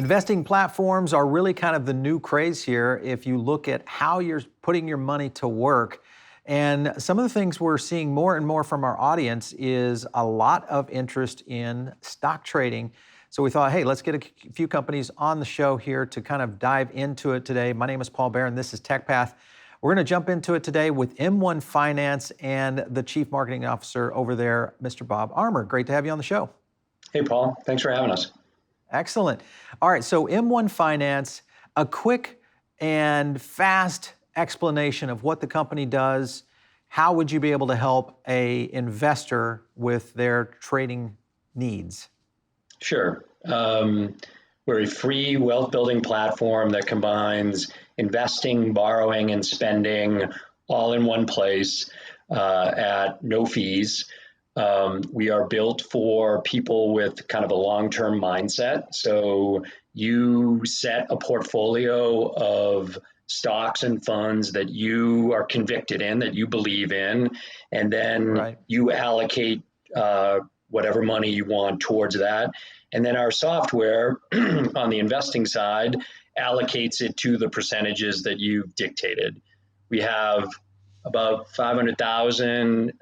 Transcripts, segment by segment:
Investing platforms are really kind of the new craze here if you look at how you're putting your money to work. And some of the things we're seeing more and more from our audience is a lot of interest in stock trading. So we thought, hey, let's get a few companies on the show here to kind of dive into it today. My name is Paul Barron. This is TechPath. We're going to jump into it today with M1 Finance and the Chief Marketing Officer over there, Mr. Bob Armour. Great to have you on the show. Hey, Paul. Thanks for having us. Excellent. All right, so M1 Finance, a quick and fast explanation of what the company does. How would you be able to help an investor with their trading needs? Sure. We're a free wealth building platform that combines investing, borrowing, and spending all in one place at no fees. We are built for people with kind of a long-term mindset. So you set a portfolio of stocks and funds that you are convicted in, that you believe in, and then you allocate whatever money you want towards that. And then our software on the investing side allocates it to the percentages that you've dictated. We have about 500,000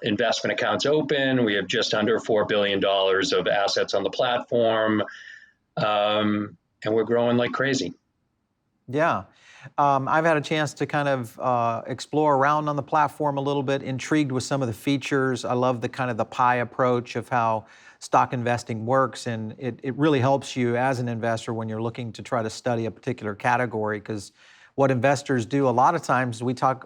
investment accounts open. We have just under $4 billion of assets on the platform, and we're growing like crazy. Yeah. I've had a chance to kind of explore around on the platform a little bit, intrigued with some of the features. I love the kind of the pie approach of how stock investing works, and it really helps you as an investor when you're looking to try to study a particular category, because what investors do a lot of times, we talk,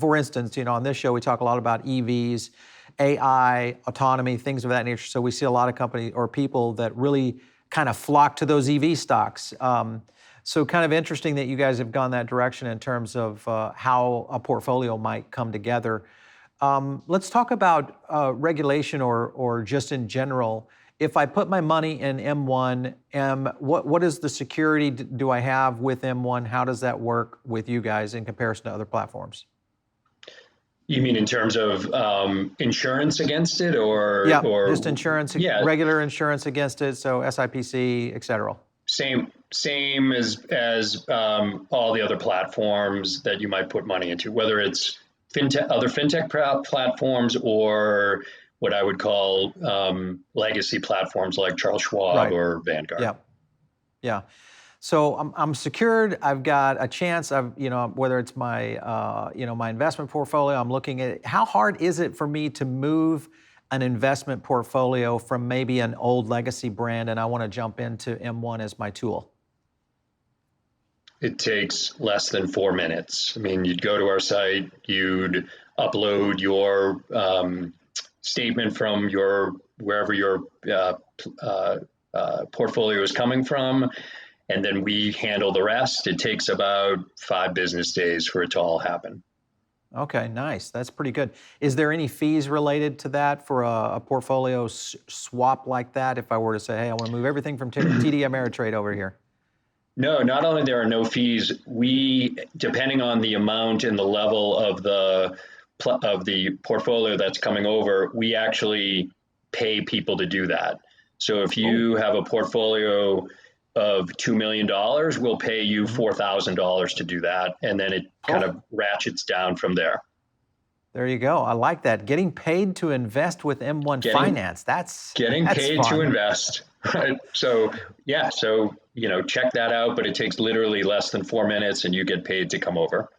for instance, on this show, we talk a lot about EVs, AI, autonomy, things of that nature. So we see a lot of companies or people that really kind of flock to those EV stocks. So kind of interesting that you guys have gone that direction in terms of how a portfolio might come together. Let's talk about regulation or just in general. If I put my money in M1, what is the security do I have with M1? How does that work with you guys in comparison to other platforms? You mean in terms of insurance against it, or just insurance, regular insurance against it, so SIPC, et cetera. Same as all the other platforms that you might put money into, whether it's other fintech platforms or what I would call legacy platforms like Charles Schwab or Vanguard. Yeah. So I'm secured. I've got a chance of, whether it's my, my investment portfolio, I'm looking at it. How hard is it for me to move an investment portfolio from maybe an old legacy brand and I want to jump into M1 as my tool? It takes less than 4 minutes. I mean, you'd go to our site, you'd upload your statement from wherever your portfolio is coming from, and then we handle the rest. It takes about 5 business days for it to all happen. Okay, nice. That's pretty good. Is there any fees related to that for a portfolio swap like that? If I were to say, hey, I want to move everything from TD Ameritrade over here. No, not only there are no fees, we, depending on the amount and the level of the portfolio that's coming over, we actually pay people to do that. So if you have a portfolio of $2 million, we'll pay you $4,000 to do that. And then it kind of ratchets down from there. You go. I like that. Getting paid to invest with M1 Finance. That's paid fun. To invest. Right. So check that out, but it takes literally less than 4 minutes and you get paid to come over.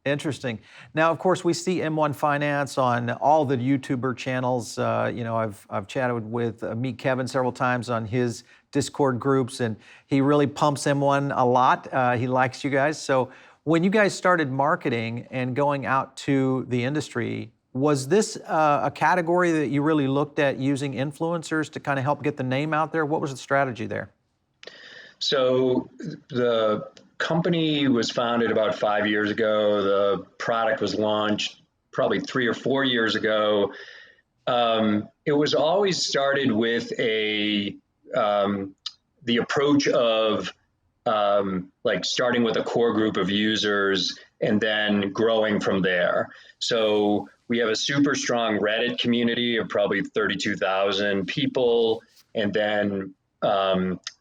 Interesting. Now, of course, we see M1 Finance on all the YouTuber channels. I've chatted with Meet Kevin several times on his Discord groups, and he really pumps M1 a lot. He likes you guys. So when you guys started marketing and going out to the industry, was this a category that you really looked at using influencers to kind of help get the name out there? What was the strategy there? So the company was founded about 5 years ago. The product was launched probably 3 or 4 years ago. It was always started with the approach of starting with a core group of users and then growing from there. So we have a super strong Reddit community of probably 32,000 people, and then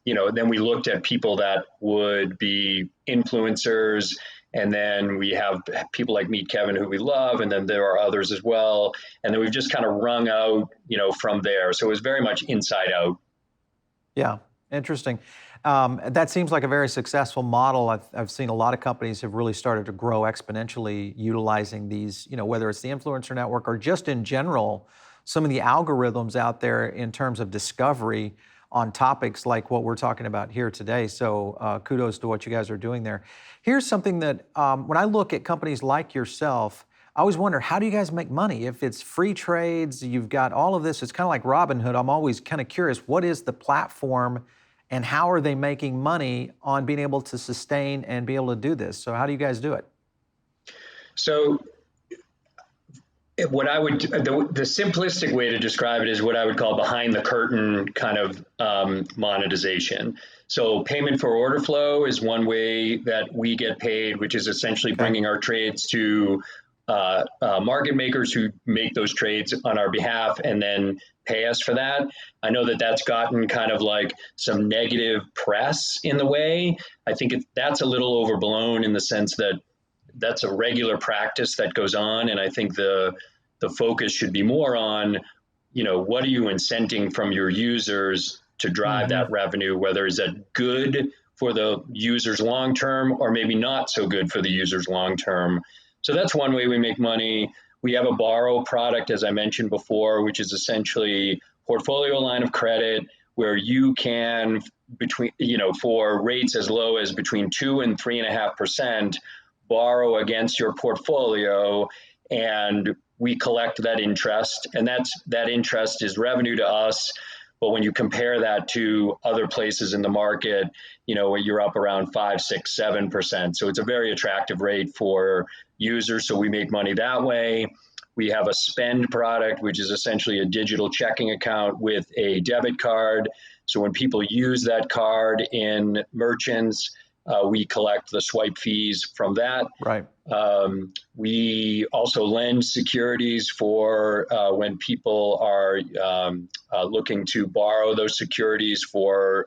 then we looked at people that would be influencers, and then we have people like Meet Kevin, who we love, and then there are others as well. And then we've just kind of wrung out, from there. So it was very much inside out. Yeah, interesting. That seems like a very successful model. I've seen a lot of companies have really started to grow exponentially utilizing these, whether it's the influencer network or just in general, some of the algorithms out there in terms of discovery on topics like what we're talking about here today. So kudos to what you guys are doing there. Here's something that when I look at companies like yourself, I always wonder, how do you guys make money? If it's free trades, you've got all of this, it's kind of like Robinhood. I'm always kind of curious, what is the platform and how are they making money on being able to sustain and be able to do this? So how do you guys do it? So what I would, the simplistic way to describe it is what I would call behind the curtain kind of monetization. So payment for order flow is one way that we get paid, which is essentially bringing our trades to market makers who make those trades on our behalf and then pay us for that. I know that that's gotten kind of like some negative press in the way. I think that's a little overblown in the sense that that's a regular practice that goes on. And I think the focus should be more on, what are you incenting from your users to drive that revenue, whether is that good for the users long term or maybe not so good for the users long term. So that's one way we make money. We have a borrow product, as I mentioned before, which is essentially portfolio line of credit where you can for rates as low as between 2 and 3.5%, borrow against your portfolio, and we collect that interest, and that interest is revenue to us. But when you compare that to other places in the market, where you're up around 5, 6, 7%. So it's a very attractive rate for users. So we make money that way. We have a spend product, which is essentially a digital checking account with a debit card. So when people use that card in merchants, we collect the swipe fees from that. Right. We also lend securities for when people are looking to borrow those securities for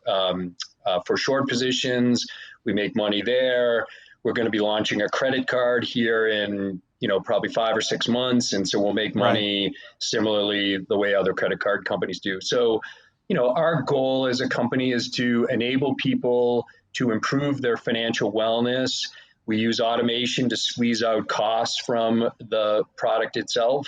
short positions. We make money there. We're going to be launching a credit card here in probably 5 or 6 months, and so we'll make money similarly the way other credit card companies do. So, our goal as a company is to enable people to improve their financial wellness. We use automation to squeeze out costs from the product itself.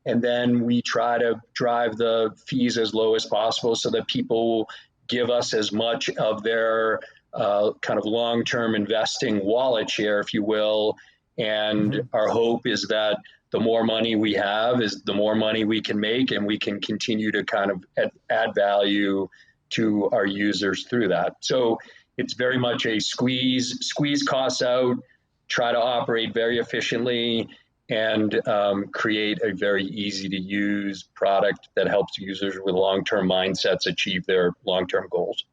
And then we try to drive the fees as low as possible so that people give us as much of their kind of long-term investing wallet share, if you will. And our hope is that the more money we have is the more money we can make, and we can continue to kind of add value to our users through that. So it's very much a squeeze costs out, try to operate very efficiently, and create a very easy to use product that helps users with long-term mindsets achieve their long-term goals.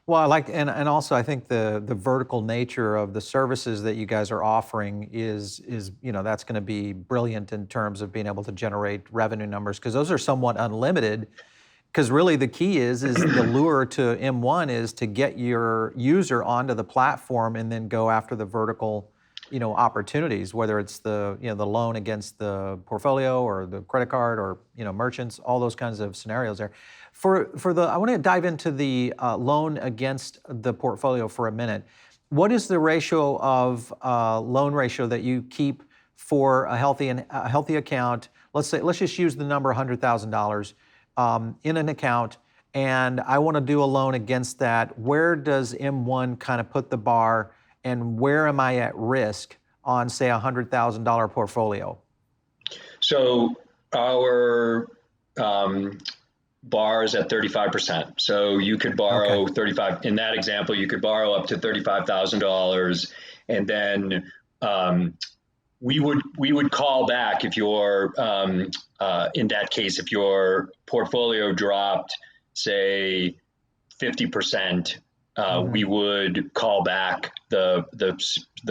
Well, I like, and also I think the vertical nature of the services that you guys are offering is that's going to be brilliant in terms of being able to generate revenue numbers, because those are somewhat unlimited. Because really the key is the lure to M1 is to get your user onto the platform and then go after the vertical, opportunities, whether it's the loan against the portfolio or the credit card or merchants, all those kinds of scenarios there. I want to dive into the loan against the portfolio for a minute. What is the ratio of loan ratio that you keep for a healthy account? Let's just use the number $100,000 in an account, and I want to do a loan against that. Where does M1 kind of put the bar, and where am I at risk on, say, a $100,000 portfolio? So our bar is at 35%. So you could borrow 35. In that example, you could borrow up to $35,000, and then we would call back if your in that case, if your portfolio dropped, say 50%, we would call back the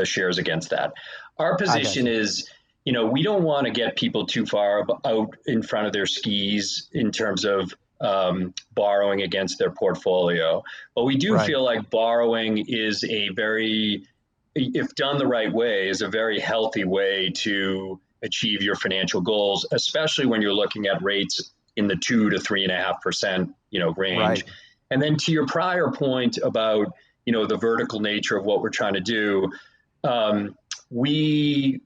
shares against that. Our position is, we don't want to get people too far out in front of their skis in terms of borrowing against their portfolio. But we do Right. feel like borrowing is a very, if done the right way, is a very healthy way to achieve your financial goals, especially when you're looking at rates in the 2 to 3.5%, range. Right. And then to your prior point about, the vertical nature of what we're trying to do, um, we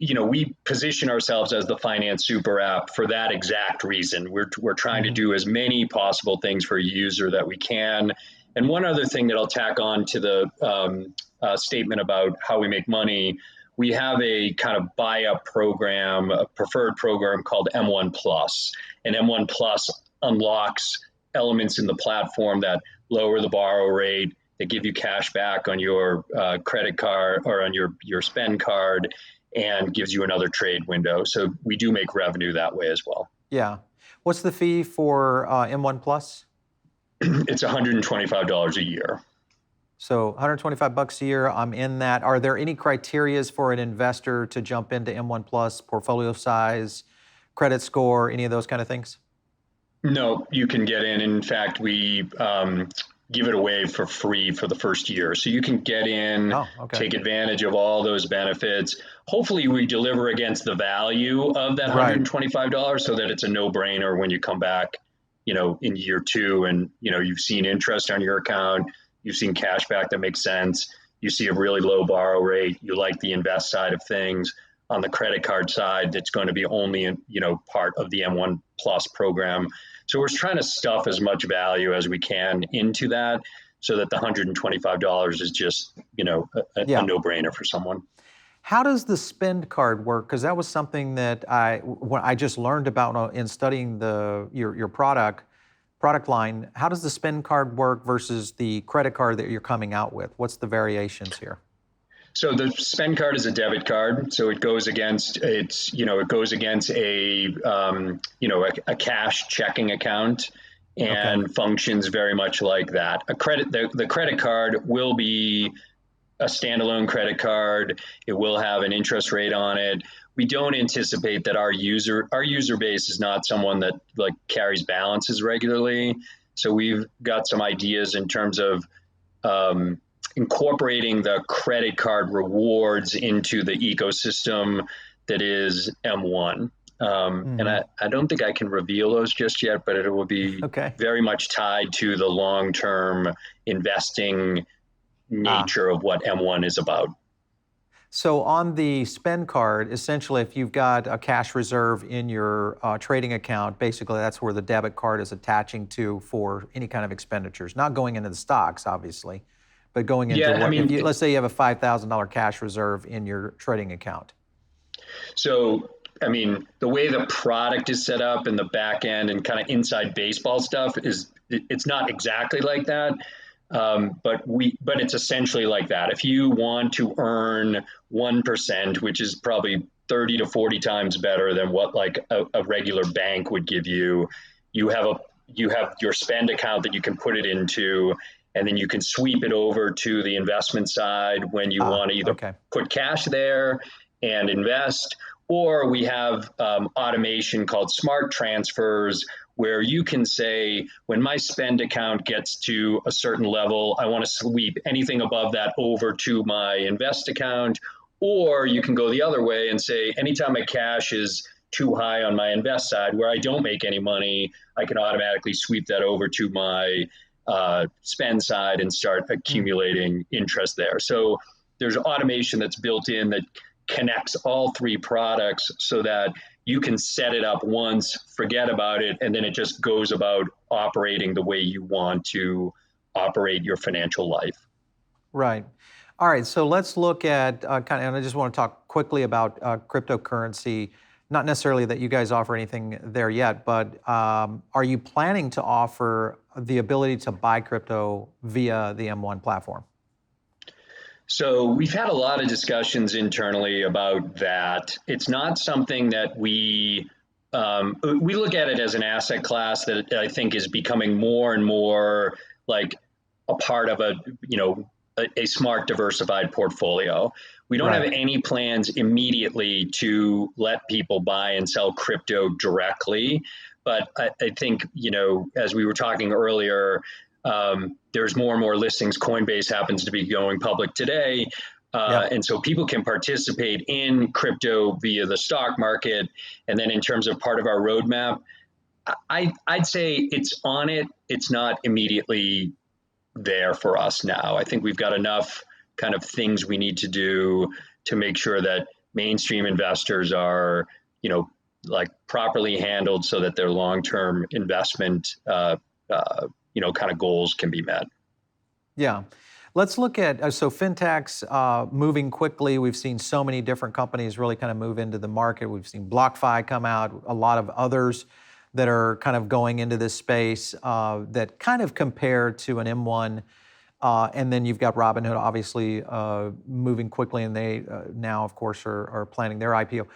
position ourselves as the finance super app for that exact reason. We're trying to Hmm. do as many possible things for a user that we can. And one other thing that I'll tack on to the statement about how we make money, we have a kind of buy-up program, a preferred program called M1 Plus. And M1 Plus unlocks elements in the platform that lower the borrow rate, that give you cash back on your credit card or on your spend card, and gives you another trade window. So we do make revenue that way as well. Yeah. What's the fee for M1 Plus? It's $125 a year. So 125 bucks a year, I'm in that. Are there any criterias for an investor to jump into M1 Plus, portfolio size, credit score, any of those kind of things? No, you can get in. In fact, we give it away for free for the first year. So you can get in, Oh, okay. take advantage of all those benefits. Hopefully, we deliver against the value of that Right. $125 so that it's a no brainer when you come back, in year two and, you've seen interest on your account, you've seen cash back that makes sense, you see a really low borrow rate, you like the invest side of things. On the credit card side, that's going to be only, part of the M1 Plus program. So we're trying to stuff as much value as we can into that so that the $125 is just, a Yeah. no-brainer for someone. How does the spend card work? Because that was something that I just learned about in studying your product line. How does the spend card work versus the credit card that you're coming out with? What's the variations here? So the spend card is a debit card, so it goes against a cash checking account Okay. and functions very much like that. The credit card will be a standalone credit card. It will have an interest rate on it. We don't anticipate that our user base is not someone that like carries balances regularly. So we've got some ideas in terms of incorporating the credit card rewards into the ecosystem that is M1. And Hmm. I don't think I can reveal those just yet, but it will be Okay. very much tied to the long-term investing Ah. nature of what M1 is about. So on the spend card, essentially, if you've got a cash reserve in your trading account, basically that's where the debit card is attaching to for any kind of expenditures, not going into the stocks, obviously, but going into Yeah, I what, if mean, you, let's say you have a $5,000 cash reserve in your trading account. so I mean, the way the product is set up and the back end and kind of inside baseball stuff it's not exactly like that. But it's essentially like that. If you want to earn 1%, which is probably 30 to 40 times better than what like a regular bank would give you, you have your spend account that you can put it into, and then you can sweep it over to the investment side when you Ah, want to either okay. put cash there and invest, or we have automation called smart transfers where you can say, when my spend account gets to a certain level, I want to sweep anything above that over to my invest account. Or you can go the other way and say, anytime my cash is too high on my invest side where I don't make any money, I can automatically sweep that over to my spend side and start Mm. accumulating interest there. So there's automation that's built in that connects all three products so that you can set it up once, forget about it, and then it just goes about operating the way you want to operate your financial life. Right. All right. So let's look at and I just want to talk quickly about cryptocurrency. Not necessarily that you guys offer anything there yet, but are you planning to offer the ability to buy crypto via the M1 platform? So we've had a lot of discussions internally about that. It's not something that we look at it as an asset class that I think is becoming more and more like a part of a smart diversified portfolio. We don't have Right. any plans immediately to let people buy and sell crypto directly, But I think, as we were talking earlier, there's more and more listings. Coinbase happens to be going public today. Yep. And so people can participate in crypto via the stock market. And then in terms of part of our roadmap, I'd say it's on it. It's not immediately there for us now. I think we've got enough kind of things we need to do to make sure that mainstream investors are, like properly handled so that their long-term investment, kind of goals can be met. Yeah. Let's look at, so fintechs moving quickly. We've seen so many different companies really kind of move into the market. We've seen BlockFi come out, a lot of others that are kind of going into this space that kind of compare to an M1. And then you've got Robinhood obviously moving quickly, and they now, of course, are planning their IPO.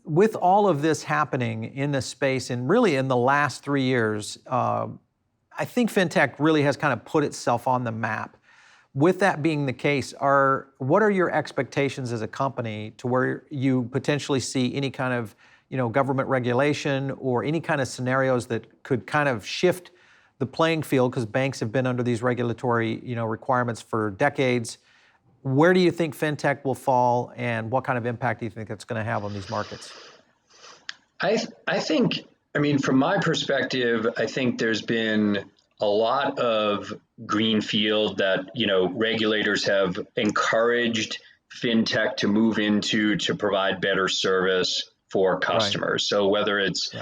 With all of this happening in this space, and really in the last 3 years, I think fintech really has kind of put itself on the map. With that being the case, what are your expectations as a company to where you potentially see any kind of government regulation or any kind of scenarios that could kind of shift the playing field, because banks have been under these regulatory requirements for decades? Where do you think fintech will fall, and what kind of impact do you think it's going to have on these markets? I think, from my perspective, I think there's been a lot of greenfield that, regulators have encouraged fintech to move into to provide better service for customers. Right. So whether it's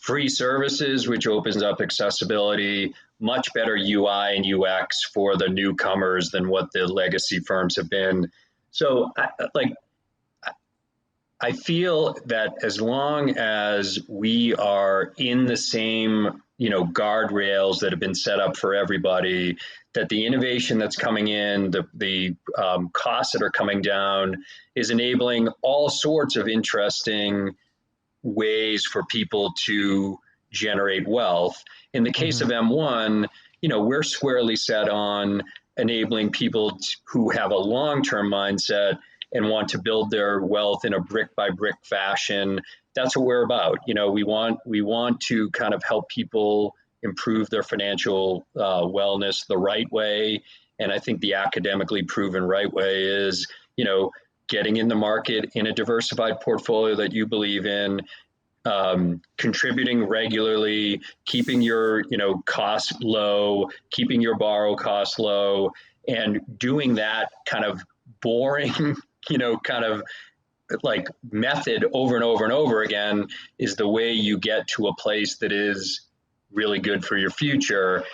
free services, which opens up accessibility, much better UI and UX for the newcomers than what the legacy firms have been. So I feel that as long as we are in the same, guardrails that have been set up for everybody, that the innovation that's coming in, the costs that are coming down is enabling all sorts of interesting ways for people to generate wealth. In the case of M1, we're squarely set on enabling people who have a long-term mindset and want to build their wealth in a brick by brick fashion. That's what we're about. We want to kind of help people improve their financial wellness the right way. And I think the academically proven right way is, getting in the market in a diversified portfolio that you believe in, contributing regularly, keeping your costs low, keeping your borrow costs low, and doing that kind of boring kind of like method over and over and over again is the way you get to a place that is really good for your future.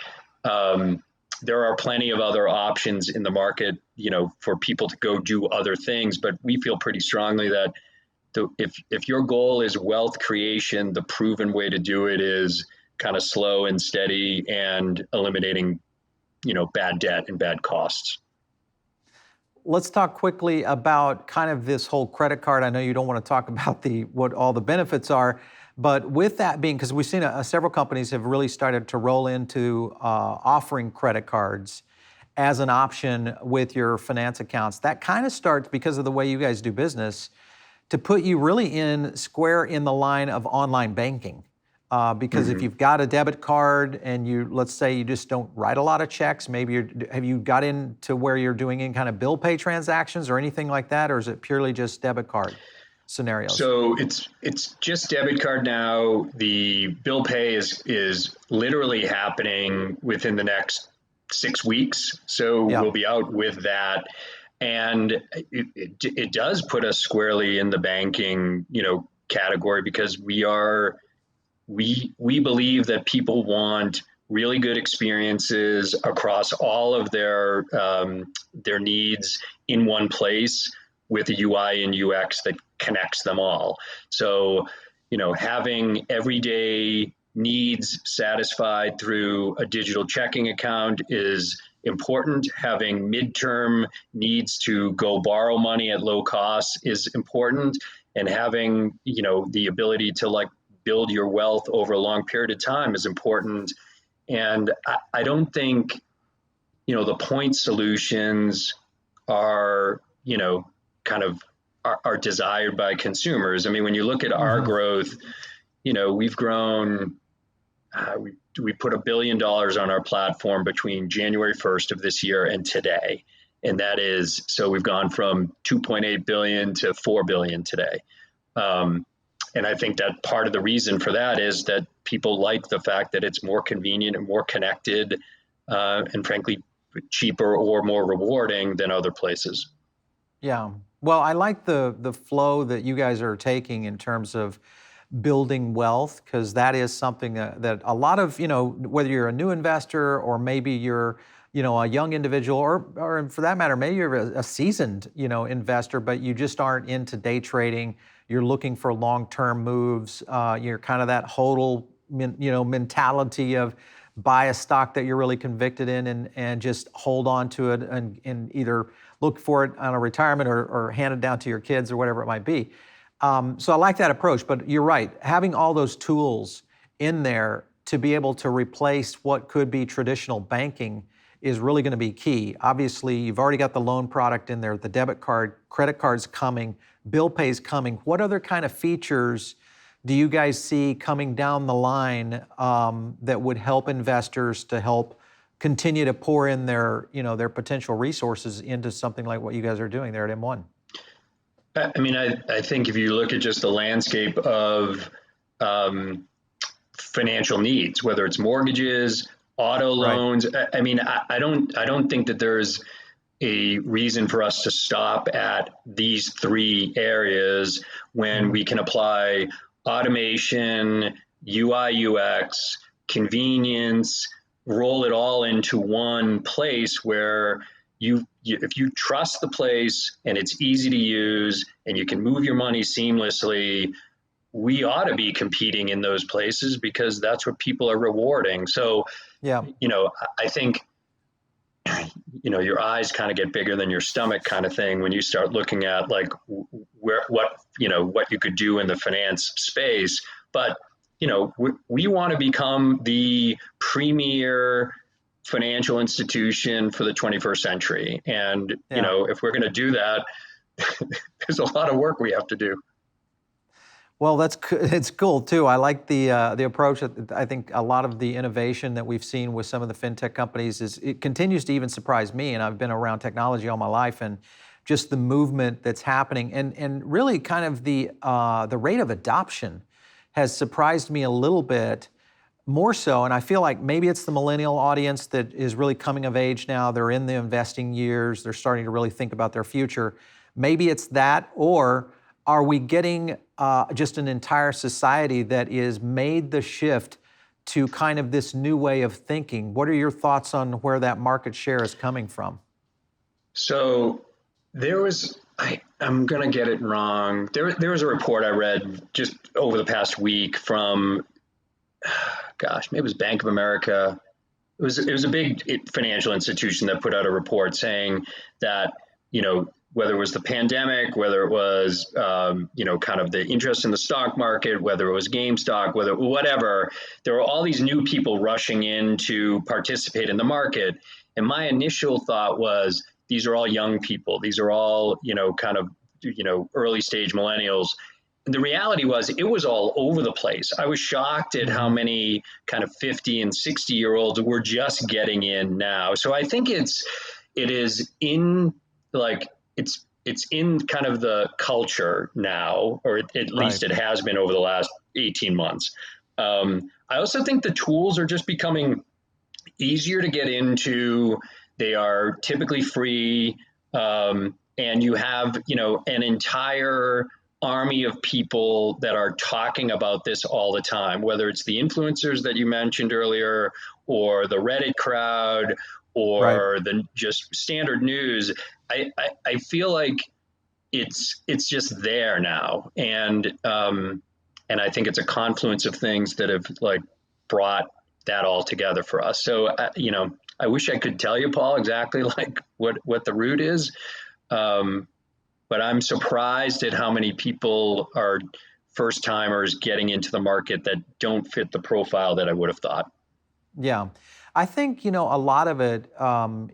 There are plenty of other options in the market, for people to go do other things, but we feel pretty strongly that if your goal is wealth creation, the proven way to do it is kind of slow and steady and eliminating, bad debt and bad costs. Let's talk quickly about kind of this whole credit card. I know you don't want to talk about what all the benefits are, but with that being, because we've seen several companies have really started to roll into offering credit cards as an option with your finance accounts. That kind of starts, because of the way you guys do business, to put you really square in the line of online banking. Because if you've got a debit card and let's say you just don't write a lot of checks, maybe have you got into where you're doing any kind of bill pay transactions or anything like that, or is it purely just debit card scenarios? So it's just debit card now. The bill pay is literally happening within the next 6 weeks. So we'll be out with that. And it does put us squarely in the banking, category, because we believe that people want really good experiences across all of their needs in one place with a UI and UX that connects them all. So, having everyday needs satisfied through a digital checking account is important. Having midterm needs to go borrow money at low cost is important. And having, the ability to build your wealth over a long period of time is important. And I don't think, the point solutions are, kind of desired by consumers. I mean, when you look at our growth, we've grown we put $1 billion on our platform between January 1st of this year and today. And that is, so we've gone from 2.8 billion to 4 billion today. And I think that part of the reason for that is that people like the fact that it's more convenient and more connected, and frankly, cheaper or more rewarding than other places. Yeah. Well, I like the flow that you guys are taking in terms of building wealth, because that is something that a lot of, whether you're a new investor or maybe you're, a young individual, or for that matter, maybe you're a seasoned, investor, but you just aren't into day trading. You're looking for long-term moves. You're kind of that hodl, mentality of buy a stock that you're really convicted in and just hold on to it and either look for it on a retirement or hand it down to your kids or whatever it might be. So I like that approach, but you're right. Having all those tools in there to be able to replace what could be traditional banking is really going to be key. Obviously, you've already got the loan product in there, the debit card, credit card's coming, bill pay's coming. What other kind of features do you guys see coming down the line that would help investors to help continue to pour in their potential resources into something like what you guys are doing there at M1? I mean, I think if you look at just the landscape of financial needs, whether it's mortgages, auto loans, right. I mean, I don't think that there's a reason for us to stop at these three areas when we can apply automation, UI, UX, convenience, roll it all into one place where if you trust the place and it's easy to use and you can move your money seamlessly, we ought to be competing in those places because that's what people are rewarding. So, yeah, I think, your eyes kind of get bigger than your stomach kind of thing when you start looking at like what you could do in the finance space. But, we want to become the premier financial institution for the 21st century. And, if we're going to do that, there's a lot of work we have to do. Well, it's cool too. I like the approach. I think a lot of the innovation that we've seen with some of the fintech companies it continues to even surprise me. And I've been around technology all my life, and just the movement that's happening, and really kind of the rate of adoption has surprised me a little bit more so. And I feel like maybe it's the millennial audience that is really coming of age now. They're in the investing years. They're starting to really think about their future. Maybe it's that, or are we getting just an entire society that is made the shift to kind of this new way of thinking? What are your thoughts on where that market share is coming from? So there was, I'm going to get it wrong. There was a report I read just over the past week from, maybe it was Bank of America. It was a big financial institution that put out a report saying that, whether it was the pandemic, whether it was, kind of the interest in the stock market, whether it was GameStop, whatever, there were all these new people rushing in to participate in the market. And my initial thought was, these are all young people. These are all, kind of, early stage millennials. And the reality was it was all over the place. I was shocked at how many kind of 50 and 60-year-olds were just getting in now. So I think it is in like, it's in kind of the culture now, or at least it has been over the last 18 months. I also think the tools are just becoming easier to get into. They are typically free. And you have, an entire army of people that are talking about this all the time, whether it's the influencers that you mentioned earlier, or the Reddit crowd, or the just standard news. I feel like it's just there now, and I think it's a confluence of things that have like brought that all together for us. So I wish I could tell you, Paul, exactly like what the root is, but I'm surprised at how many people are first timers getting into the market that don't fit the profile that I would have thought. Yeah. I think, a lot of it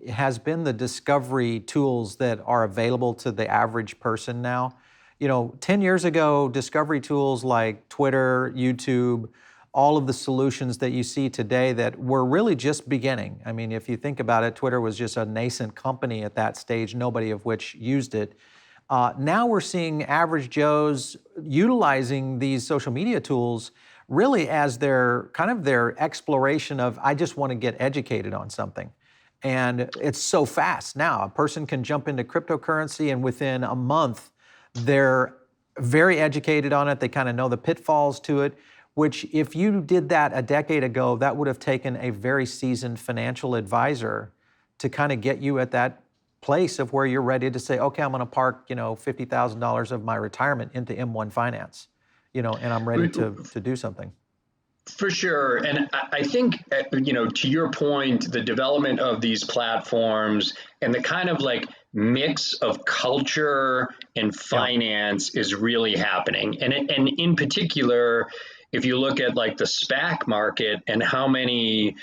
has been the discovery tools that are available to the average person now. 10 years ago, discovery tools like Twitter, YouTube, all of the solutions that you see today that were really just beginning. I mean, if you think about it, Twitter was just a nascent company at that stage, nobody of which used it. Now we're seeing average Joes utilizing these social media tools really as their kind of their exploration of, I just want to get educated on something. And it's so fast now. A person can jump into cryptocurrency and within a month, they're very educated on it. They kind of know the pitfalls to it, which if you did that a decade ago, that would have taken a very seasoned financial advisor to kind of get you at that place of where you're ready to say, okay, I'm going to park, $50,000 of my retirement into M1 Finance, and I'm ready to do something. For sure. And I think, to your point, the development of these platforms and the kind of like mix of culture and finance is really happening. And in particular, if you look at like the SPAC market and how many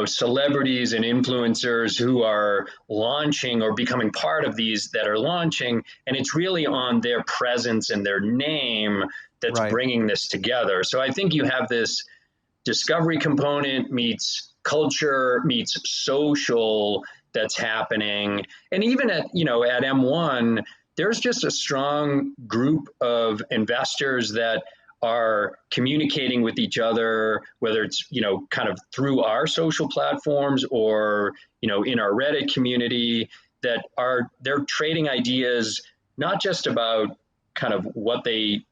celebrities and influencers who are launching or becoming part of these that are launching, and it's really on their presence and their name that's bringing this together. So I think you have this discovery component meets culture meets social that's happening. And even at M1, there's just a strong group of investors that are communicating with each other, whether it's, kind of through our social platforms or, in our Reddit community, they're trading ideas, not just about kind of what they,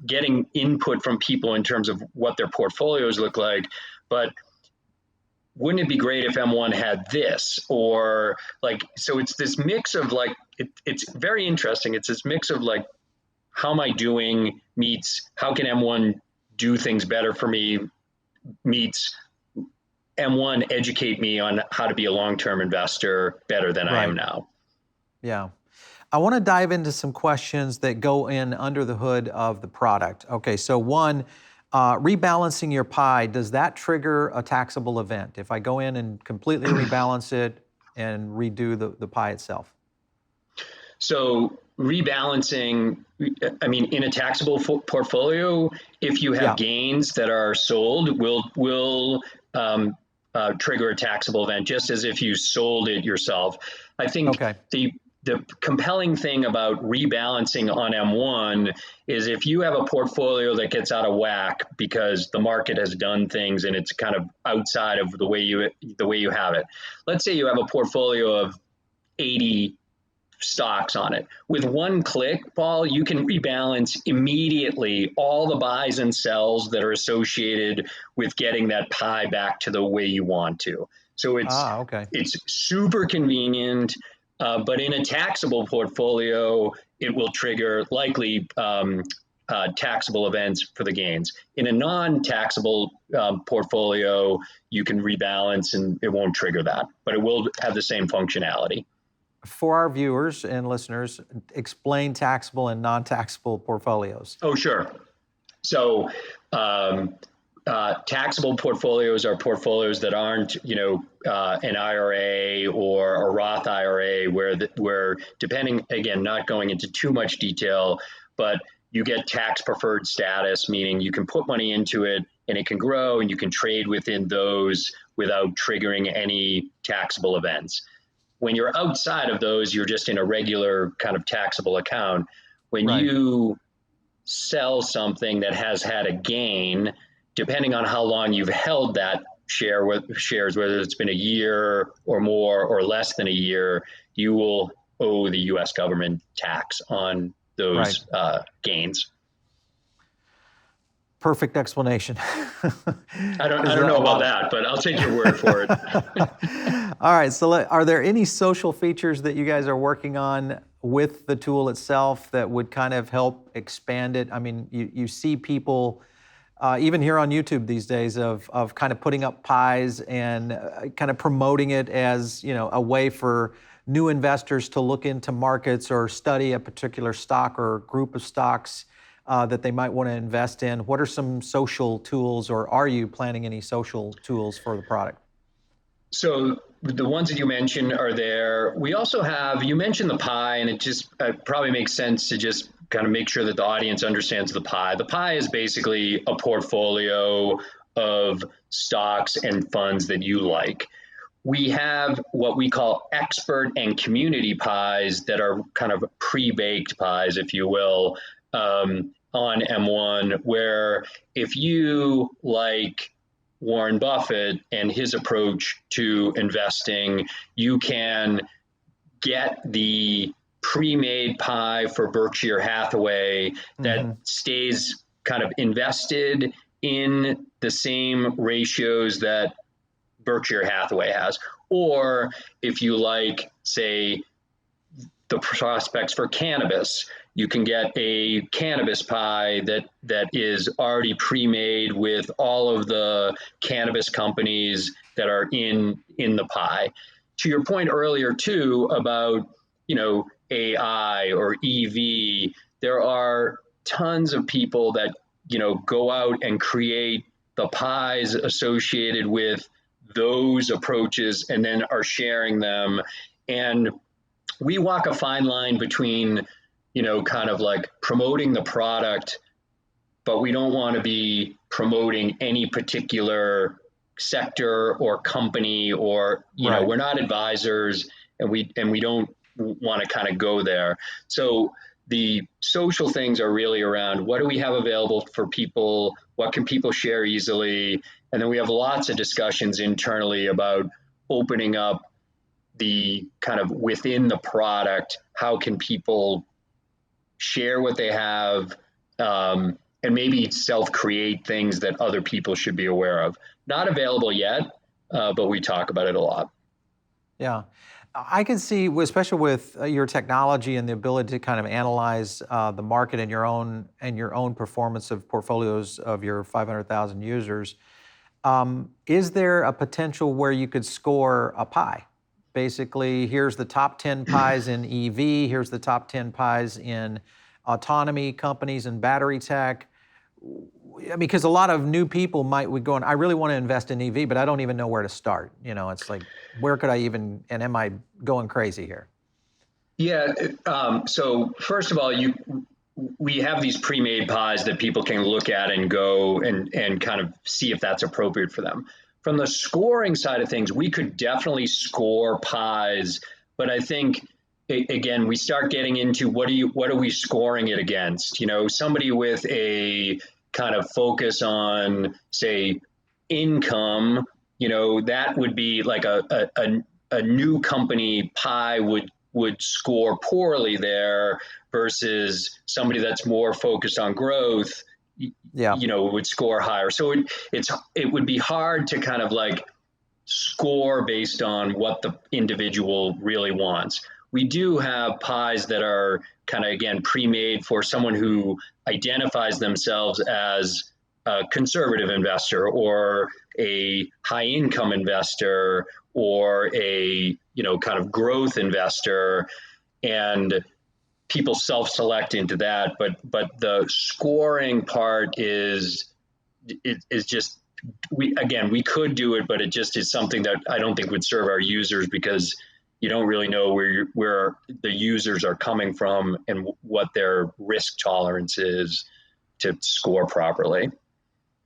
getting input from people in terms of what their portfolios look like, but wouldn't it be great if M1 had this? Or like, so it's this mix of like, it's very interesting. It's this mix of like, how am I doing meets how can M1 do things better for me meets M1 educate me on how to be a long-term investor better than I am now. Yeah. I want to dive into some questions that go in under the hood of the product. Okay, so one, rebalancing your pie, does that trigger a taxable event? If I go in and completely rebalance it and redo the pie itself? So rebalancing, I mean, in a taxable portfolio, if you have gains that are sold, will trigger a taxable event, just as if you sold it yourself. I think the compelling thing about rebalancing on M1 is if you have a portfolio that gets out of whack because the market has done things and it's kind of outside of the way you have it. Let's say you have a portfolio of 80 stocks on it. With one click, Paul, you can rebalance immediately all the buys and sells that are associated with getting that pie back to the way you want to. So it's super convenient, but in a taxable portfolio, it will trigger likely taxable events for the gains. In a non-taxable portfolio, you can rebalance and it won't trigger that, but it will have the same functionality. For our viewers and listeners, explain taxable and non-taxable portfolios. Oh, sure. So taxable portfolios are portfolios that aren't, an IRA or a Roth IRA where depending, again, not going into too much detail, but you get tax preferred status, meaning you can put money into it and it can grow and you can trade within those without triggering any taxable events. When you're outside of those, you're just in a regular kind of taxable account. When you sell something that has had a gain, depending on how long you've held that shares, whether it's been a year or more or less than a year, you will owe the U.S. government tax on those gains. Perfect explanation. I don't know about that, but I'll take your word for it. All right, so are there any social features that you guys are working on with the tool itself that would kind of help expand it? I mean, you see people, even here on YouTube these days, of kind of putting up pies and kind of promoting it as, a way for new investors to look into markets or study a particular stock or group of stocks that they might want to invest in. What are some social tools, or are you planning any social tools for the product? So the ones that you mentioned are there. We also have, you mentioned the pie, and it just probably makes sense to just kind of make sure that the audience understands the pie. The pie is basically a portfolio of stocks and funds that you like. We have what we call expert and community pies that are kind of pre-baked pies, if you will, on M1, where if you like Warren Buffett and his approach to investing, you can get the pre-made pie for Berkshire Hathaway that stays kind of invested in the same ratios that Berkshire Hathaway has. Or if you like, say, the prospects for cannabis, you can get a cannabis pie that is already pre-made with all of the cannabis companies that are in the pie. To your point earlier too about, AI or EV, there are tons of people that, go out and create the pies associated with those approaches and then are sharing them. And we walk a fine line between, kind of like promoting the product, but we don't want to be promoting any particular sector or company, or, Right. we're not advisors, and we don't want to kind of go there. So the social things are really around what do we have available for people? What can people share easily? And then we have lots of discussions internally about opening up the kind of within the product, how can people share what they have, and maybe self-create things that other people should be aware of. Not available yet, but we talk about it a lot. Yeah. I can see, especially with your technology and the ability to kind of analyze the market and your own performance of portfolios of your 500,000 users. Is there a potential where you could score a pie? Basically, here's the top 10 pies in EV, here's the top 10 pies in autonomy companies and battery tech. Because a lot of new people might be going, I really want to invest in EV, but I don't even know where to start. It's like, where could I even, and am I going crazy here? Yeah. So first of all, we have these pre-made pies that people can look at and go and kind of see if that's appropriate for them. From the scoring side of things, we could definitely score pies, but I think again, we start getting into what are we scoring it against? Somebody with a kind of focus on, say, income, that would be like a new company pie would score poorly there versus somebody that's more focused on growth, would score higher. So it would be hard to kind of like score based on what the individual really wants. We do have pies that are kind of, again, pre-made for someone who identifies themselves as a conservative investor or a high income investor or a, kind of growth investor, and people self-select into that. But the scoring part is just, we could do it, but it just is something that I don't think would serve our users, because you don't really know where the users are coming from and what their risk tolerance is to score properly.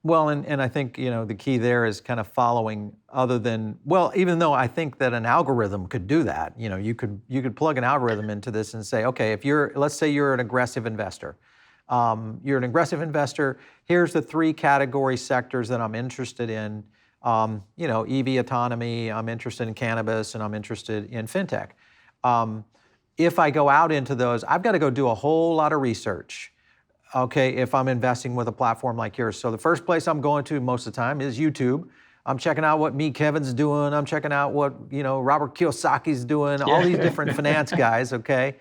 Well, and I think, the key there is kind of following, even though I think that an algorithm could do that. You could plug an algorithm into this and say, okay, let's say you're an aggressive investor. Here's the 3 category sectors that I'm interested in. EV autonomy, I'm interested in cannabis, and I'm interested in fintech. If I go out into those, I've got to go do a whole lot of research. Okay, if I'm investing with a platform like yours. So the first place I'm going to most of the time is YouTube. I'm checking out what me Kevin's doing. I'm checking out what, Robert Kiyosaki's doing, all these different finance guys, okay?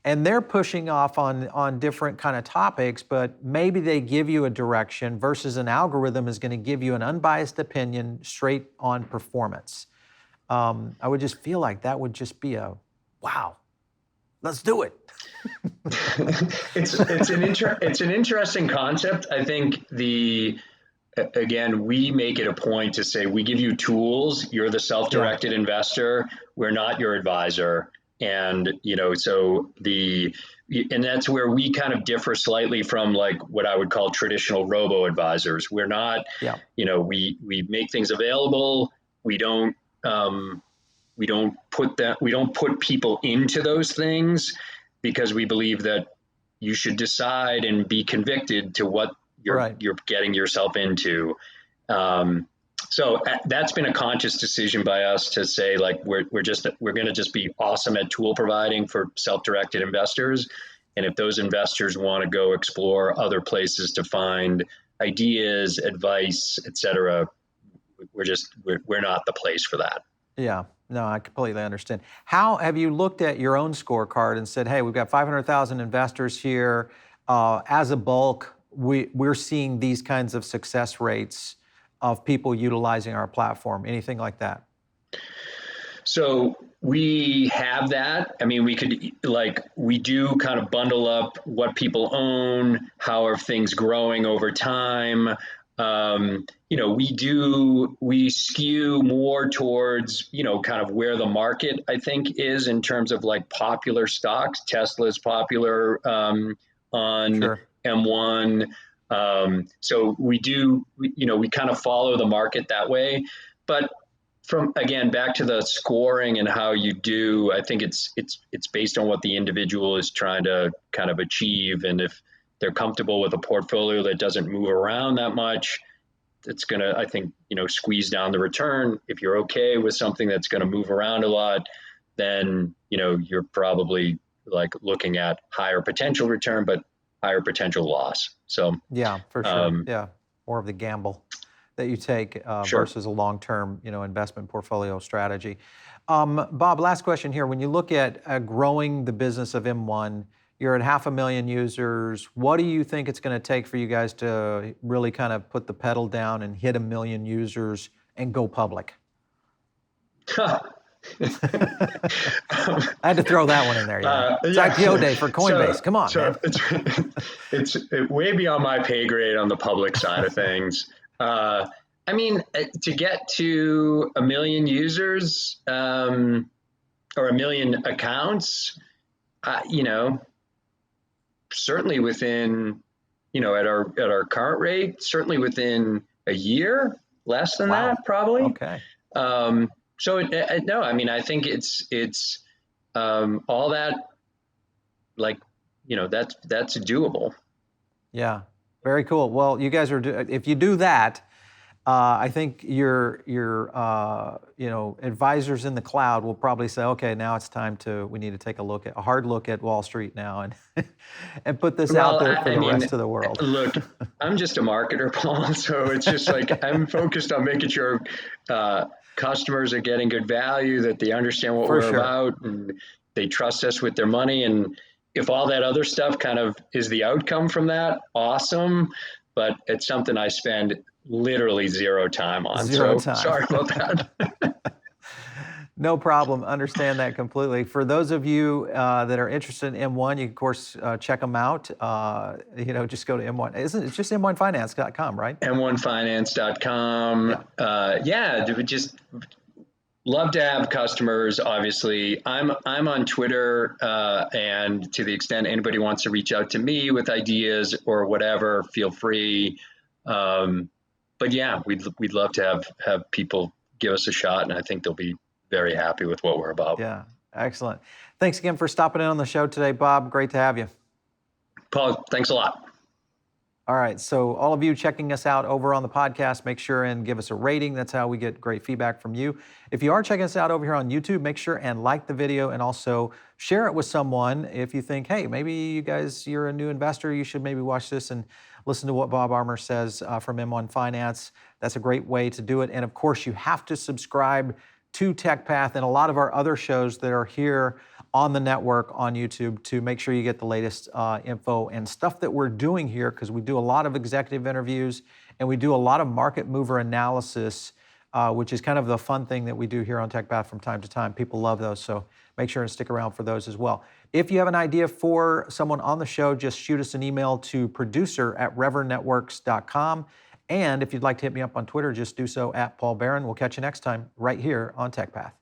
And they're pushing off on different kind of topics, but maybe they give you a direction versus an algorithm is going to give you an unbiased opinion straight on performance. I would just feel like that would just be wow, let's do it. It's an interesting concept. I think again, we make it a point to say we give you tools. You're the self-directed investor. We're not your advisor. And so and that's where we kind of differ slightly from like what I would call traditional robo advisors. We're not, Yeah. we make things available. We don't put people into those things because we believe that you should decide and be convicted to what Right. you're getting yourself into. So that's been a conscious decision by us to say like we're going to just be awesome at tool providing for self-directed investors, and if those investors want to go explore other places to find ideas, advice, etc., we're not the place for that. Yeah, no, I completely understand. How have you looked at your own scorecard and said, hey, we've got 500,000 investors here. As a bulk, we're seeing these kinds of success rates of people utilizing our platform, anything like that? So we have that. I mean, we do kind of bundle up what people own, how are things growing over time. We skew more towards, kind of where the market, I think, is in terms of like popular stocks. Tesla's popular on Sure. M1. So we kind of follow the market that way. But from, again, back to the scoring and how you do, I think it's based on what the individual is trying to kind of achieve. And if they're comfortable with a portfolio that doesn't move around that much, it's going to, I think, squeeze down the return. If you're okay with something that's going to move around a lot, then, you're probably like looking at higher potential return, but higher potential loss. So Yeah, for sure. Yeah, more of the gamble that you take sure. versus a long-term, investment portfolio strategy. Bob, last question here. When you look at growing the business of M1, you're at 500,000 users. What do you think it's going to take for you guys to really kind of put the pedal down and hit 1 million users and go public? Yeah. I had to throw that one in there. It's IPO day for Coinbase. Come on, man. It's way beyond my pay grade on the public side of things. I mean, to get to 1 million users or 1 million accounts, certainly within, at our current rate, certainly within a year, less than that, probably. Okay. So no, I mean, I think it's all that, like, that's doable. Yeah, very cool. Well, you guys if you do that, I think your advisors in the cloud will probably say, okay, now it's time we need to take a hard look at Wall Street now and and put this out there for the rest of the world. Look, I'm just a marketer, Paul. So it's just like I'm focused on making sure customers are getting good value, that they understand what we're about, and they trust us with their money. And if all that other stuff kind of is the outcome from that, awesome. But it's something I spend literally zero time on. Zero time. Sorry about that. No problem. Understand that completely. For those of you that are interested in M1, you can, of course, check them out. Just go to M1. It's just M1finance.com, right? M1finance.com. We just love to have customers, obviously. I'm on Twitter, and to the extent anybody wants to reach out to me with ideas or whatever, feel free. But yeah, we'd love to have people give us a shot, and I think they'll be very happy with what we're about. Yeah, excellent. Thanks again for stopping in on the show today, Bob. Great to have you. Paul, thanks a lot. All right, so all of you checking us out over on the podcast, make sure and give us a rating. That's how we get great feedback from you. If you are checking us out over here on YouTube, make sure and like the video and also share it with someone if you think, hey, maybe you're a new investor, you should maybe watch this and listen to what Bob Armour says from M1 Finance. That's a great way to do it. And of course, you have to subscribe to TechPath and a lot of our other shows that are here on the network on YouTube to make sure you get the latest info and stuff that we're doing here, because we do a lot of executive interviews and we do a lot of market mover analysis, which is kind of the fun thing that we do here on TechPath from time to time. People love those, so make sure and stick around for those as well. If you have an idea for someone on the show, just shoot us an email to producer@revernetworks.com. And if you'd like to hit me up on Twitter, just do so @Paul Barron. We'll catch you next time right here on TechPath.